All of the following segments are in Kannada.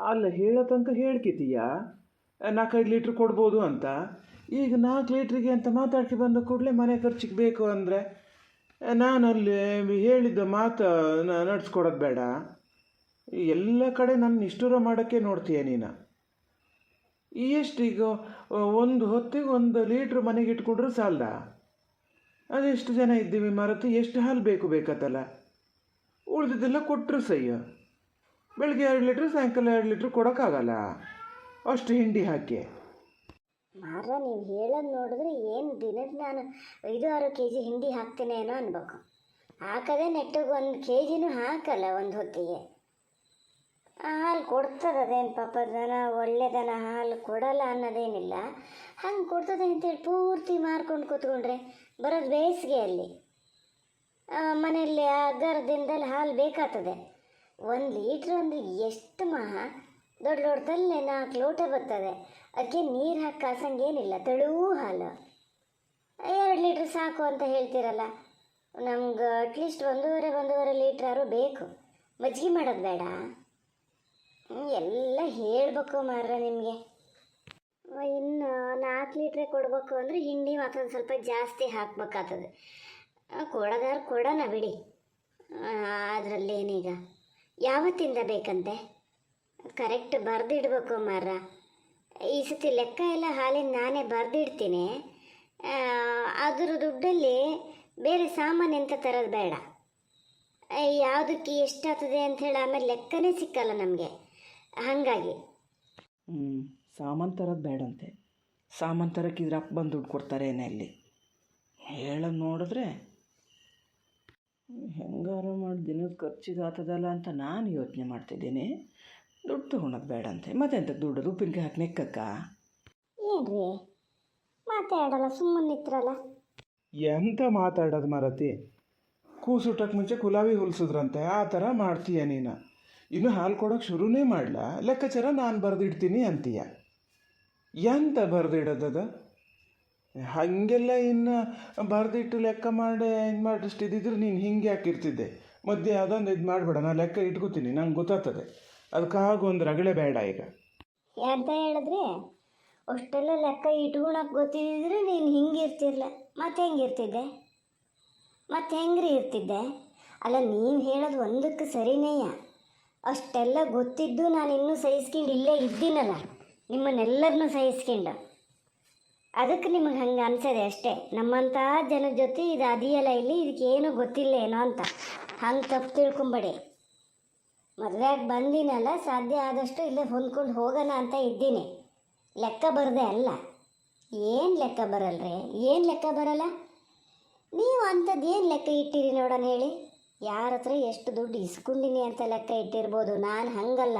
ಅಲ್ಲ ಹೇಳೋ ತನಕ ಹೇಳ್ಕಿತೀಯ 4-5 ಲೀಟ್ರ್ ಕೊಡ್ಬೋದು ಅಂತ. ಈಗ 4 ಲೀಟ್ರಿಗೆ ಅಂತ ಮಾತಾಡ್ಕೆ ಬಂದ ಕೂಡಲೇ ಮನೆ ಖರ್ಚಿಗೆ ಬೇಕು ಅಂದರೆ ನಾನು ಅಲ್ಲಿ ಹೇಳಿದ್ದ ಮಾತು ನಡೆಸ್ಕೊಡೋದು ಬೇಡ. ಎಲ್ಲ ಕಡೆ ನನ್ನ ನಿಷ್ಠುರ ಮಾಡೋಕ್ಕೆ ನೋಡ್ತೀಯ ನೀನು. ಎಷ್ಟೀಗ ಒಂದು ಹೊತ್ತಿಗೆ 1 ಲೀಟ್ರ್ ಮನೆಗೆ ಇಟ್ಕೊಂಡ್ರೆ ಸಾಲದ? ಅದೆಷ್ಟು ಜನ ಇದ್ದೀವಿ ಮಾರತಿ, ಎಷ್ಟು ಹಾಲು ಬೇಕತ್ತಲ್ಲ. ಉಳಿದಿದ್ದೆಲ್ಲ ಕೊಟ್ಟರು ಸಯ್ಯ. ಬೆಳಗ್ಗೆ 2 ಲೀಟ್ರ್, ಸಾಯಂಕಾಲ 2 ಲೀಟ್ರ್ ಕೊಡೋಕ್ಕಾಗಲ್ಲ ಅಷ್ಟು ಹಿಂಡಿ ಹಾಕಿ. ಮಾರ ನೀವು ಹೇಳೋದು ನೋಡಿದ್ರೆ ಏನು ದಿನಕ್ಕೆ ನಾನು 5-6 ಕೆ ಜಿ ಹಿಂಡಿ ಹಾಕ್ತೇನೇನೋ ಅನ್ಬೇಕು. ಹಾಕದೆ ನೆಟ್ಟಿಗೆ 1 ಕೆ ಜಿನೂ ಹಾಕಲ್ಲ ಒಂದು ಹೊತ್ತಿಗೆ. ಹಾಲು ಕೊಡ್ತದೆ, ಅದೇನು ಪಾಪ ದನ ಒಳ್ಳೆ ದನ ಹಾಲು ಕೊಡಲ್ಲ ಅನ್ನೋದೇನಿಲ್ಲ. ಹಂಗೆ ಕೊಡ್ತದೆ ಅಂತೇಳಿ ಪೂರ್ತಿ ಮಾರ್ಕೊಂಡು ಕೂತ್ಕೊಂಡ್ರೆ ಬರೋದು ಬೇಸಿಗೆಯಲ್ಲಿ. ಮನೆಯಲ್ಲಿ ಅಗ್ಗಾರ ದಿನದಲ್ಲಿ ಹಾಲು ಬೇಕಾಗ್ತದೆ. 1 ಲೀಟ್ರ್ ಅಂದರೆ ಎಷ್ಟು ದೊಡ್ಡ ದೊಡ್ಡದಲ್ಲೇ 4 ಲೋಟ ಬರ್ತದೆ. ಅದಕ್ಕೆ ನೀರು ಹಾಕಿ ಕಾಸಂಗೇನಿಲ್ಲ, ತೆಳುವು ಹಾಲು. 2 ಲೀಟ್ರ್ ಸಾಕು ಅಂತ ಹೇಳ್ತೀರಲ್ಲ, ನಮ್ಗೆ ಅಟ್ಲೀಸ್ಟ್ 1.5 ಲೀಟ್ರಾರು ಬೇಕು. ಮಜ್ಜಿಗೆ ಮಾಡೋದು ಬೇಡ. ಎಲ್ಲ ಹೇಳಬೇಕು ಮಾರ್ರ ನಿಮಗೆ. ಇನ್ನು 4 ಲೀಟ್ರೇ ಕೊಡಬೇಕು ಅಂದರೆ ಹಿಂಡಿ ಮತ್ತೊಂದು ಸ್ವಲ್ಪ ಜಾಸ್ತಿ ಹಾಕ್ಬೇಕಾಗ್ತದೆ. ಕೊಡೋದಾರು ಕೊಡೋಣ ಬಿಡಿ, ಅದರಲ್ಲೇನೀಗ. ಯಾವತ್ತಿಂದ ಬೇಕಂತೆ ಕರೆಕ್ಟ್ ಬರೆದಿಡ್ಬೇಕು ಮಾರ್ರ. ಈ ಸತಿ ಲೆಕ್ಕ ಎಲ್ಲ ಹಾಲಿನ ನಾನೇ ಬರೆದಿಡ್ತೀನಿ. ಅದರ ದುಡ್ಡಲ್ಲಿ ಬೇರೆ ಸಾಮಾನು ಎಂತ ತರೋದು ಬೇಡ. ಯಾವುದಕ್ಕೆ ಎಷ್ಟಾಗ್ತದೆ ಅಂಥೇಳಿ ಆಮೇಲೆ ಲೆಕ್ಕನೇ ಸಿಕ್ಕಲ್ಲ ನಮಗೆ. ಹಾಗಾಗಿ ಸಾಮಾನು ತರೋದು ಬೇಡಂತೆ. ಸಾಮಾನು ತರಕ್ಕೆ ಇದ್ರಾಕ್ ಬಂದು ದುಡ್ಡು ಕೊಡ್ತಾರೆ ಏನಲ್ಲಿ ಹೇಳೋದು ನೋಡಿದ್ರೆ. ಹೆಂಗಾರು ಮಾಡಿ ದಿನದ ಖರ್ಚಿಗೆ ಆಗ್ತದಲ್ಲ ಅಂತ ನಾನು ಯೋಚನೆ ಮಾಡ್ತಿದ್ದೀನಿ. ದುಡ್ಡು ತೊಗೊಳೋದು ಬೇಡಂತೆ. ಮತ್ತೆಂತ ದುಡ್ಡು ಉಪ್ಪಿನಕಾಯಿ ಹಾಕಿ ನೆಕ್ಕಕ್ಕ? ಏನ್ರಿ ಮಾತಾಡಲ್ಲ, ಸುಮ್ಮನೆ ನಿತ್ರಲ್ಲ. ಎಂತ ಮಾತಾಡೋದು ಮಾರತಿ? ಕೂಸುಟ್ಟಕ್ಕೆ ಮುಂಚೆ ಕುಲಾವಿ ಹೊಲಿಸಿದ್ರಂತೆ, ಆ ಥರ ಮಾಡ್ತೀಯ ನೀನು. ಇನ್ನು ಹಾಲು ಕೊಡೋಕೆ ಶುರುನೇ ಮಾಡಲ, ಲೆಕ್ಕಾಚಾರ ನಾನು ಬರೆದಿಡ್ತೀನಿ ಅಂತೀಯ. ಎಂತ ಬರೆದಿಡೋದದ? ಹಾಗೆಲ್ಲ ಇನ್ನು ಬರೆದಿಟ್ಟು ಲೆಕ್ಕ ಮಾಡಿ ಹೆಂಗೆ ಮಾಡಿಸ್ತಿದ್ದಿದ್ರೆ ನೀನು ಹಿಂಗೆ ಹಾಕಿರ್ತಿದ್ದೆ. ಮಧ್ಯೆ ಅದೊಂದು ಇದು ಮಾಡಿಬಿಡ, ನಾನು ಲೆಕ್ಕ ಇಟ್ಕೋತೀನಿ, ನಂಗೆ ಗೊತ್ತಾಗ್ತದೆ. ಅದಕ್ಕಾಗೊಂದು ರಗಳೆ ಬೇಡ ಈಗ. ಅಂತ ಹೇಳಿದ್ರೆ ಅಷ್ಟೆಲ್ಲ ಲೆಕ್ಕ ಇಟ್ಕೊಳಕ್ಕೆ ಗೊತ್ತಿದ್ದರೆ ನೀನು ಹಿಂಗೆ ಇರ್ತಿರ್ಲ. ಮತ್ತೆ ಹೆಂಗಿರ್ತಿದ್ದೆ? ಮತ್ತೆ ಹೆಂಗ್ರಿ ಇರ್ತಿದ್ದೆ? ಅಲ್ಲ, ನೀವು ಹೇಳೋದು ಒಂದಕ್ಕೆ ಸರಿನೇಯ. ಅಷ್ಟೆಲ್ಲ ಗೊತ್ತಿದ್ದು ನಾನು ಇನ್ನೂ ಸಹಿಸ್ಕೊಂಡು ಇಲ್ಲೇ ಇದ್ದೀನಲ್ಲ, ನಿಮ್ಮನ್ನೆಲ್ಲರನ್ನೂ ಸಹಿಸ್ಕೊಂಡು. ಅದಕ್ಕೆ ನಿಮಗೆ ಹಂಗೆ ಅನ್ಸದೆ ಅಷ್ಟೇ. ನಮ್ಮಂಥ ಜನ ಜೊತೆ ಇದು ಅದೆಯಲ್ಲ ಇಲ್ಲಿ, ಇದಕ್ಕೇನು ಗೊತ್ತಿಲ್ಲ ಏನೋ ಅಂತ ಹಂಗೆ ತಪ್ಪು ತಿಳ್ಕೊಂಬೇಡಿ. ಮದುವೆಯಾಗಿ ಬಂದಿನಲ್ಲ, ಸಾಧ್ಯ ಆದಷ್ಟು ಇಲ್ಲೇ ಹೊಂದ್ಕೊಂಡು ಹೋಗೋಣ ಅಂತ ಇದ್ದೀನಿ. ಲೆಕ್ಕ ಬರದೆ ಅಲ್ಲ. ಏನು ಲೆಕ್ಕ ಬರಲ್ರಿ? ಏನು ಲೆಕ್ಕ ಬರಲ್ಲ? ನೀವು ಅಂಥದ್ದು ಏನು ಲೆಕ್ಕ ಇಟ್ಟಿರಿ ನೋಡೋಣ ಹೇಳಿ. ಯಾರ ಹತ್ರ ಎಷ್ಟು ದುಡ್ಡು ಇಸ್ಕೊಂಡಿನಿ ಅಂತ ಲೆಕ್ಕ ಇಟ್ಟಿರ್ಬೋದು. ನಾನು ಹಂಗಲ್ಲ.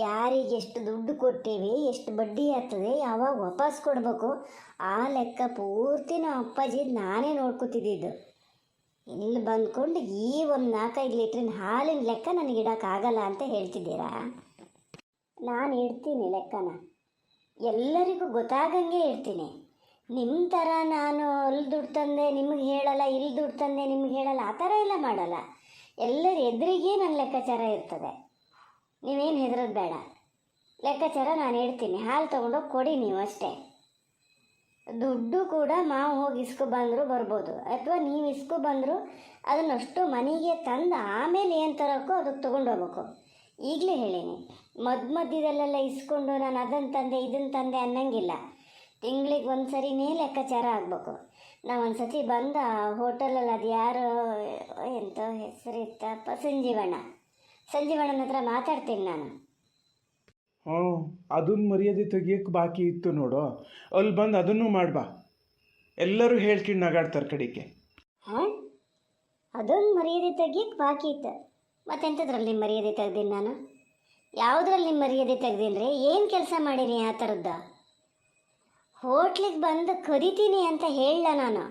ಯಾರಿಗೆ ಎಷ್ಟು ದುಡ್ಡು ಕೊಡ್ತೀವಿ, ಎಷ್ಟು ಬಡ್ಡಿ ಆಗ್ತದೆ, ಯಾವಾಗ ವಾಪಸ್ ಕೊಡಬೇಕು, ಆ ಲೆಕ್ಕ ಪೂರ್ತಿ ನಮ್ಮ ಅಪ್ಪಾಜಿ ನಾನೇ ನೋಡ್ಕೊತಿದ್ದಿದ್ದು. ಇಲ್ಲಿ ಬಂದ್ಕೊಂಡು ಈ ಒಂದು 4-5 ಲೀಟ್ರಿನ ಹಾಲಿನ ಲೆಕ್ಕ ನನಗೆ ಇಡೋಕ್ಕಾಗಲ್ಲ ಅಂತ ಹೇಳ್ತಿದ್ದೀರಾ? ನಾನು ಇಡ್ತೀನಿ ಲೆಕ್ಕನ, ಎಲ್ಲರಿಗೂ ಗೊತ್ತಾಗಂಗೆ ಇಡ್ತೀನಿ. ನಿಮ್ಮ ಥರ ನಾನು ಅಲ್ಲಿ ದುಡ್ಡು ತಂದೆ ನಿಮಗೆ ಹೇಳಲ್ಲ, ಇಲ್ಲಿ ದುಡ್ಡು ತಂದೆ ನಿಮಗೆ ಹೇಳಲ್ಲ, ಆ ಥರ ಎಲ್ಲ ಮಾಡಲ್ಲ. ಎಲ್ಲರ ಎದುರಿಗೆ ನನ್ನ ಲೆಕ್ಕಾಚಾರ ಇರ್ತದೆ. ನೀವೇನು ಹೆದರೋದು ಬೇಡ. ಲೆಕ್ಕಾಚಾರ ನಾನು ಇಡ್ತೀನಿ. ಹಾಲು ತೊಗೊಂಡೋಗಿ ಕೊಡಿ ನೀವು ಅಷ್ಟೇ. ದುಡ್ಡು ಕೂಡ ಮಾವು ಹೋಗಿ ಇಸ್ಕೊಬಂದರೂ ಬರ್ಬೋದು, ಅಥವಾ ನೀವು ಇಸ್ಕೊಬಂದರೂ ಅದನ್ನಷ್ಟು ಮನೆಗೆ ತಂದು ಆಮೇಲೆ ಏನು ತರೋಕ್ಕೋ ಅದಕ್ಕೆ ತೊಗೊಂಡೋಗ್ಬೇಕು. ಈಗಲೇ ಹೇಳೀನಿ, ಮಧ್ಯದಲ್ಲೆಲ್ಲ ಇಸ್ಕೊಂಡು ನಾನು ಅದನ್ನು ತಂದೆ ಇದನ್ನು ತಂದೆ ಅನ್ನಂಗಿಲ್ಲ. ತಿಂಗಳಿಗೆ ಒಂದು ಸರಿನೇ ಲೆಕ್ಕಾಚಾರ ಆಗಬೇಕು. ನಾವು ಒಂದು ಸತಿ ಬಂದ ಹೋಟೆಲಲ್ಲಿ ಅದು ಯಾರು ಎಂತ ಹೆಸರು ಇತ್ತಪ್ಪ, ಸಂಜೀವಣ್ಣನ ಹತ್ರ ಮಾತಾಡ್ತೀನಿ ನಾನು. ಅದನ್ನು ಮರ್ಯಾದೆ ತೆಗಿಯೋಕ್ಕೆ ಬಾಕಿ ಇತ್ತು ನೋಡು, ಅಲ್ಲಿ ಬಂದು ಅದನ್ನು ಮಾಡ್ಬಾ. ಎಲ್ಲರೂ ಹೇಳ್ಕೊಂಡು ನಗಾಡ್ತಾರೆ ಕಡೆಗೆ. ಹಾಂ, ಅದೊಂದು ಮರ್ಯಾದೆ ತೆಗಿಯೋಕ್ಕೆ ಬಾಕಿ ಇತ್ತು. ಮತ್ತೆಂಥದ್ರಲ್ಲಿ ನಿಮ್ಮ ಮರ್ಯಾದೆ ತೆಗ್ದೀನಿ ನಾನು? ಯಾವುದ್ರಲ್ಲಿ ನಿಮ್ಮ ಮರ್ಯಾದೆ ತೆಗ್ದೀನಿ? ಏನು ಕೆಲಸ ಮಾಡೀನಿ ಆ ಥರದ್ದು? ಹೋಟ್ಲಿಗೆ ಬಂದು ಕರಿತೀನಿ ಅಂತ ಹೇಳಲ್ಲ ನಾನು.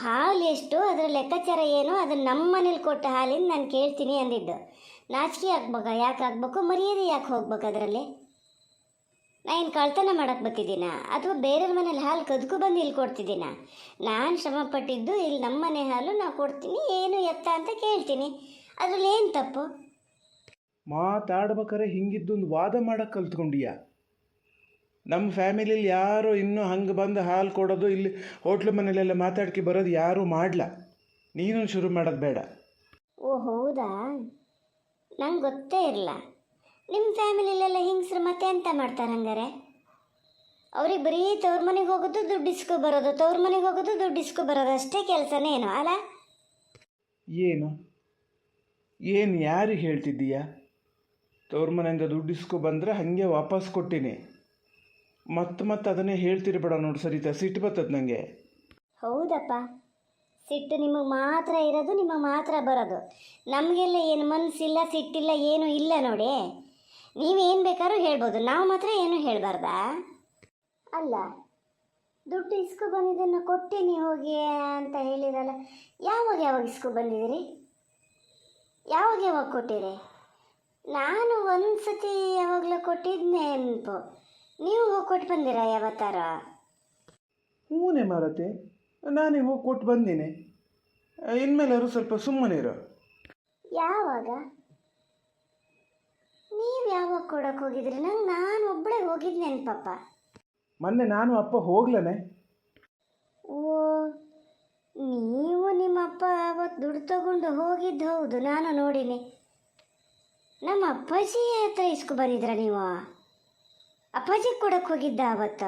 ಹಾಲು ಎಷ್ಟು, ಅದರ ಲೆಕ್ಕಾಚಾರ ಏನು, ಅದನ್ನು ನಮ್ಮ ಮನೇಲಿ ಕೊಟ್ಟ ಹಾಲಿಂದ ನಾನು ಕೇಳ್ತೀನಿ ಅಂದಿದ್ದು. ನಾಚಿಕೆ ಆಗ್ಬೇಕಾ? ಯಾಕೆ ಆಗ್ಬೇಕು? ಮರ್ಯಾದೆ ಯಾಕೆ ಹೋಗ್ಬೇಕು ಅದರಲ್ಲಿ? ನಾನು ಏನು ಕಳ್ತನ ಮಾಡೋಕ್ಕೆ ಬರ್ತಿದ್ದೀನ, ಅಥವಾ ಬೇರೆಯವ್ರ ಮನೇಲಿ ಹಾಲು ಕದ್ಕು ಬಂದು ಇಲ್ಲಿ ಕೊಡ್ತಿದ್ದೀನ? ನಾನು ಶ್ರಮಪಟ್ಟಿದ್ದು ಇಲ್ಲಿ ನಮ್ಮ ಮನೆ ಹಾಲು ನಾವು ಕೊಡ್ತೀನಿ, ಏನು ಎತ್ತ ಅಂತ ಕೇಳ್ತೀನಿ. ಅದರಲ್ಲಿ ಏನು ತಪ್ಪು? ಮಾತಾಡ್ಬೇಕಾರೆ ಹಿಂಗಿದ್ದೊಂದು ವಾದ ಮಾಡೋಕ್ಕೆ ಕಲ್ತ್ಕೊಂಡೀಯ. ನಮ್ಮ ಫ್ಯಾಮಿಲಿಯಲ್ಲಿ ಯಾರು ಇನ್ನೂ ಹಂಗೆ ಬಂದು ಹಾಲು ಕೊಡೋದು, ಇಲ್ಲಿ ಹೋಟ್ಲು ಮನೇಲೆಲ್ಲ ಮಾತಾಡ್ಕೆ ಬರೋದು ಯಾರೂ ಮಾಡಲ. ನೀನು ಶುರು ಮಾಡೋದು ಬೇಡ. ಓ ಹೌದಾ, ನಂಗೆ ಗೊತ್ತೇ ಇರಲ್ಲ. ನಿಮ್ಮ ಫ್ಯಾಮಿಲಿಲೆಲ್ಲ ಹಿಂಗ್ಸ್ರು ಮತ್ತೆ ಎಂತ ಮಾಡ್ತಾರೆ ಹಂಗಾರೆ? ಅವ್ರಿಗೆ ಬರೀ ತವ್ರ ಮನೆಗೆ ಹೋಗೋದು ದುಡ್ಡು ಇಸ್ಕೊ ಬರೋದು, ತವ್ರ ಮನೆಗೆ ಹೋಗೋದು ದುಡ್ಡು ಇಸ್ಕೊ ಬರೋದು ಅಷ್ಟೇ ಕೆಲಸನೇ ಏನೋ ಅಲ್ಲ? ಏನು ಯಾರಿಗೆ ಹೇಳ್ತಿದ್ದೀಯಾ? ತವ್ರ ಮನೆಯಿಂದ ದುಡ್ಡು ಇಸ್ಕೊ ಬಂದರೆ ಹಾಗೆ ವಾಪಸ್ ಕೊಟ್ಟಿನಿ. ಮತ್ತೆ ಅದನ್ನೇ ಹೇಳ್ತಿರ್ಬೇಡ ನೋಡು, ಸರಿತಾ? ಸಿಟ್ಟು ಬರ್ತದೆ ನನಗೆ. ಹೌದಪ್ಪ, ಸಿಟ್ಟು ನಿಮಗೆ ಮಾತ್ರ ಇರೋದು, ನಿಮಗೆ ಮಾತ್ರ ಬರೋದು. ನಮಗೆಲ್ಲ ಏನು ಮನಸ್ಸಿಲ್ಲ, ಸಿಟ್ಟಿಲ್ಲ, ಏನೂ ಇಲ್ಲ ನೋಡಿ. ನೀವೇನು ಬೇಕಾದ್ರೂ ಹೇಳ್ಬೋದು, ನಾವು ಮಾತ್ರ ಏನೂ ಹೇಳಬಾರ್ದಾ? ಅಲ್ಲ, ದುಡ್ಡು ಇಸ್ಕೊ ಬಂದಿದ್ದನ್ನು ಕೊಟ್ಟಿನಿ ಹೋಗಿ ಅಂತ ಹೇಳಿರಲ್ಲ, ಯಾವಾಗ ಇಸ್ಕೊ ಬಂದಿದ್ದೀರಿ? ಯಾವಾಗ ಕೊಟ್ಟಿರಿ? ನಾನು ಒಂದು ಸತಿ ಯಾವಾಗಲೂ ಕೊಟ್ಟಿದ್ದೆ ನೆನಪು. ನೀವು ಹೋಗಿ ಕೊಟ್ಟು ಬಂದಿರಾ ಯಾವತ್ತಾರ? ಹೂನೇ ಮಾರತಿ, ನಾನೇ ಹೋಗಿ ಕೊಟ್ಟು ಬಂದೀನಿ. ಇನ್ಮೇಲಾದ್ರು ಸ್ವಲ್ಪ ಸುಮ್ಮನಿರು. ಯಾವಾಗ? ನೀವು ಯಾವಾಗ ಕೊಡೋಕೆ ಹೋಗಿದ್ರಿ? ನಾನು ಒಬ್ಬಳೇ ಹೋಗಿದ್ದು ನೆನಪಪ್ಪ. ಮೊನ್ನೆ ನಾನು ಅಪ್ಪ ಹೋಗ್ಲನೆ. ಓ, ನೀವು ನಿಮ್ಮ ಅಪ್ಪ ಅವತ್ತು ದುಡ್ಡು ತಗೊಂಡು ಹೋಗಿದ್ದು ಹೌದು, ನಾನು ನೋಡಿನಿ. ನಮ್ಮ ಅಪ್ಪಾಜಿ ಹತ್ರ ಇಸ್ಕೊ ಬಂದಿದ್ರ ನೀವು? ಅಪ್ಪಾಜಿ ಕೊಡಕ್ಕೆ ಹೋಗಿದ್ದ ಅವತ್ತ?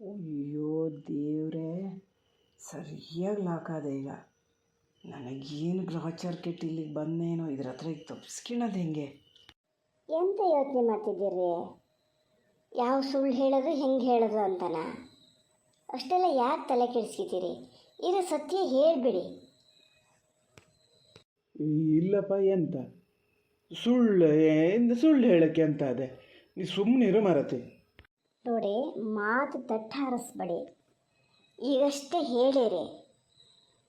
ಅಯ್ಯೋ ದೇವ್ರೆ, ಸರಿಯಾಗಿ ಲಾಕಾದೆ ಈಗ. ನನಗೇನು ಗ್ರಹಚಾರ ಕೆಟ್ಟು ಇಲ್ಲಿಗೆ ಬಂದೇನೋ, ಇದ್ರ ಹತ್ರ ಈಗ ತಪ್ಪಿಸ್ಕೊಳ್ಳೋದು ಹೆಂಗೆ? ಎಂತ ಯೋಚನೆ ಮಾಡ್ತಿದ್ದೀರಿ? ಯಾವ ಸುಳ್ಳು ಹೇಳೋದು, ಹೆಂಗೆ ಹೇಳೋದು ಅಂತನ? ಅಷ್ಟೆಲ್ಲ ಯಾಕೆ ತಲೆ ಕೆಡಿಸ್ಕಿತೀರಿ? ಇದು ಸತ್ಯ ಹೇಳಿಬಿಡಿ. ಇಲ್ಲಪ್ಪ, ಎಂತ ಸುಳ್ಳು ಹೇಳೋಕ್ಕೆ ಅಂತ ಅದೇ. ನೀ ಸುಮ್ಮನಿರು ಮಾರತಿ. ನೋಡಿ, ಮಾತು ತಟ್ಟ ಹಾರಿಸ್ಬೇಡಿ. ಈಗಷ್ಟೇ ಹೇಳಿರಿ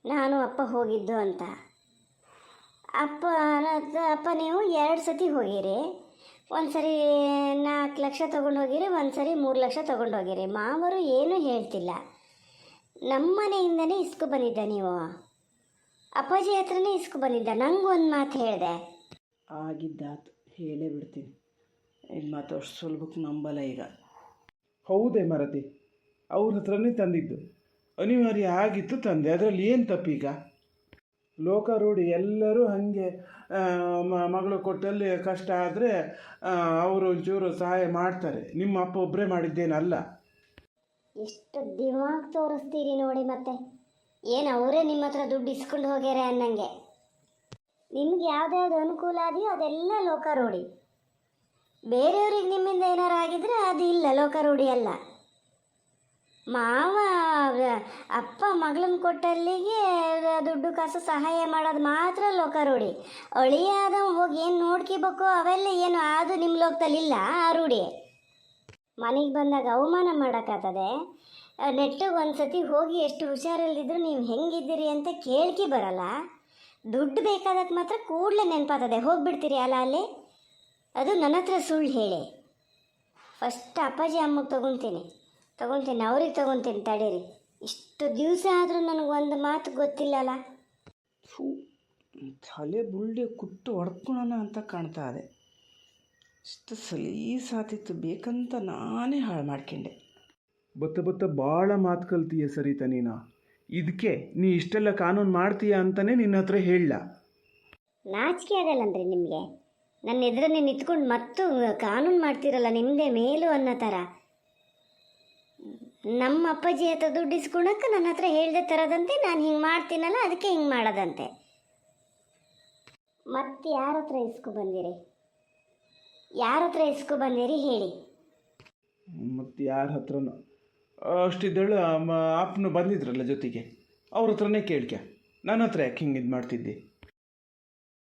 ನಾನು ಅಪ್ಪ ಹೋಗಿದ್ದು ಅಂತ. ಅಪ್ಪ ನೀವು 2 ಸತಿ ಹೋಗಿರಿ. ಒಂದು ಸರಿ 4 ಲಕ್ಷ ತೊಗೊಂಡು ಹೋಗಿರಿ, ಒಂದು ಸರಿ 3 ಲಕ್ಷ ತೊಗೊಂಡು ಹೋಗಿರಿ. ಮಾವರು ಏನೂ ಹೇಳ್ತಿಲ್ಲ. ನಮ್ಮ ಮನೆಯಿಂದನೇ ಇಸ್ಕೊ ಬಂದಿದ್ದ ನೀವು? ಅಪ್ಪಾಜಿ ಹತ್ರನೇ ಇಸ್ಕೊ ಬಂದಿದ್ದ? ನಂಗೊಂದು ಮಾತು ಹೇಳಿದೆ. ಆಗಿದ್ದಾತು, ಹೇಳೇ ಬಿಡ್ತೀನಿ. ಇದು ಮಾತು ಅಷ್ಟು ಸುಲಭಕ್ಕೆ ನಂಬಲ್ಲ ಈಗ. ಹೌದೇ ಮಾರತಿ, ಅವ್ರ ಹತ್ರನೇ ತಂದಿದ್ದು. ಅನಿವಾರ್ಯ ಆಗಿತ್ತು, ತಂದೆ. ಅದರಲ್ಲಿ ಏನು ತಪ್ಪೀಗ? ಲೋಕಾರೂಢಿ, ಎಲ್ಲರೂ ಹಾಗೆ ಮಗಳು ಕೊಟ್ಟಲ್ಲಿ ಕಷ್ಟ ಆದರೆ ಅವರು ಒಂಚೂರು ಸಹಾಯ ಮಾಡ್ತಾರೆ. ನಿಮ್ಮ ಅಪ್ಪ ಒಬ್ಬರೇ ಮಾಡಿದ್ದೇನಲ್ಲ. ಎಷ್ಟು ದಿಮಾಗ್ ತೋರಿಸ್ತೀರಿ ನೋಡಿ. ಮತ್ತೆ ಏನು ಅವರೇ ನಿಮ್ಮ ಹತ್ರ ದುಡ್ಡು ಇಸ್ಕೊಂಡು ಹೋಗ್ಯಾರ ಅನ್ನಂಗೆ. ನಿಮ್ಗೆ ಯಾವ್ದ್ಯಾವ್ದು ಅನುಕೂಲ ಅದೆಯೋ ಅದೆಲ್ಲ ಲೋಕಾರೂಢಿ. ಬೇರೆಯವ್ರಿಗೆ ನಿಮ್ಮಿಂದ ಏನಾರು ಆಗಿದ್ರೆ ಅದು ಇಲ್ಲ, ಲೋಕಾರೂಢಿ ಅಲ್ಲ. ಮಾವ ಅಪ್ಪ ಮಗಳನ್ನ ಕೊಟ್ಟಲ್ಲಿಗೆ ದುಡ್ಡು ಕಾಸು ಸಹಾಯ ಮಾಡೋದು ಮಾತ್ರ ಲೋಕಾರೂಢಿ. ಅಳಿಯಾದ ಹೋಗಿ ಏನು ನೋಡ್ಕೋಬೇಕು ಅವೆಲ್ಲ ಏನು ಅದು ನಿಮ್ಮ ಲೋಕದಲ್ಲಿಲ್ಲ ಆ ರೂಢಿ. ಮನೆಗೆ ಬಂದಾಗ ಅವಮಾನ ಮಾಡೋಕ್ಕಾಗ್ತದೆ? ನೆಟ್ಟಿಗೆ ಒಂದು ಸತಿ ಹೋಗಿ ಎಷ್ಟು ಹುಷಾರಲ್ಲಿದ್ದರೂ ನೀವು ಹೆಂಗಿದ್ದೀರಿ ಅಂತ ಕೇಳ್ಕಿ ಬರಲ್ಲ. ದುಡ್ಡು ಬೇಕಾದಕ್ಕೆ ಮಾತ್ರ ಕೂಡಲೇ ನೆನಪಾಗ್ತದೆ, ಹೋಗಿಬಿಡ್ತೀರಿ ಅಲ್ಲ ಅಲ್ಲಿ. ಅದು ನನ್ನ ಹತ್ರ ಸುಳ್ಳು ಹೇಳಿ. ಫಸ್ಟ್ ಅಪ್ಪಾಜಿ ಅಮ್ಮಗೆ ತೊಗೊತೀನಿ, ಅವ್ರಿಗೆ ತೊಗೊತೀನಿ, ತಡೀರಿ. ಇಷ್ಟು ದಿವಸ ಆದರೂ ನನಗೊಂದು ಮಾತು ಗೊತ್ತಿಲ್ಲಲ್ಲ. ತಲೆ ಬುಳ್ಳಿ ಕುಟ್ಟು ಹೊಡ್ಕೊಳ್ಳೋಣ ಅಂತ ಕಾಣ್ತಾ ಇದೆ. ಇಷ್ಟು ಸಲೀಸಾತಿತ್ತು, ಬೇಕಂತ ನಾನೇ ಹಾಳು ಮಾಡ್ಕೊಂಡೆ. ಬತ್ತ ಭಾಳ ಮಾತು ಕಲ್ತೀಯ ಸರಿತಾ ನೀನು. ಇದಕ್ಕೆ ನೀ ಇಷ್ಟೆಲ್ಲ ಕಾನೂನು ಮಾಡ್ತೀಯ ಅಂತಲೇ ನಿನ್ನ ಹತ್ರ ಹೇಳಲ್ಲ. ನಾಚಿಕೆ ಆಗಲ್ಲನ್ರಿ ನಿಮಗೆ? ನನ್ನ ಎದುರನ್ನೇ ನಿಂತ್ಕೊಂಡು ಮತ್ತು ಕಾನೂನು ಮಾಡ್ತಿರಲ್ಲ, ನಿಮ್ಮದೇ ಮೇಲು ಅನ್ನೋ ಥರ. ನಮ್ಮ ಅಪ್ಪಾಜಿ ಹತ್ರ ದುಡ್ಡು ಇಸ್ಕೊಳಕ್ಕೆ ನನ್ನ ಹತ್ರ ಹೇಳ್ದೆ ತರೋದಂತೆ, ನಾನು ಹಿಂಗೆ ಮಾಡ್ತೀನಲ್ಲ ಅದಕ್ಕೆ ಹಿಂಗೆ ಮಾಡೋದಂತೆ. ಮತ್ತೆ ಯಾರ ಹತ್ರ ಇಸ್ಕೊ ಬಂದಿರಿ ಹೇಳಿ? ಮತ್ತು ಯಾರ ಹತ್ರನೂ ಅಷ್ಟಿದ್ದಳು ಅಪ್ಪನು ಬಂದಿದ್ರಲ್ಲ ಜೊತೆಗೆ, ಅವ್ರ ಹತ್ರನೇ ಕೇಳ್ಕ. ನನ್ನ ಹತ್ರ ಯಾಕೆ ಹಿಂಗೆ ಇದು ಮಾಡ್ತಿದ್ದೆ?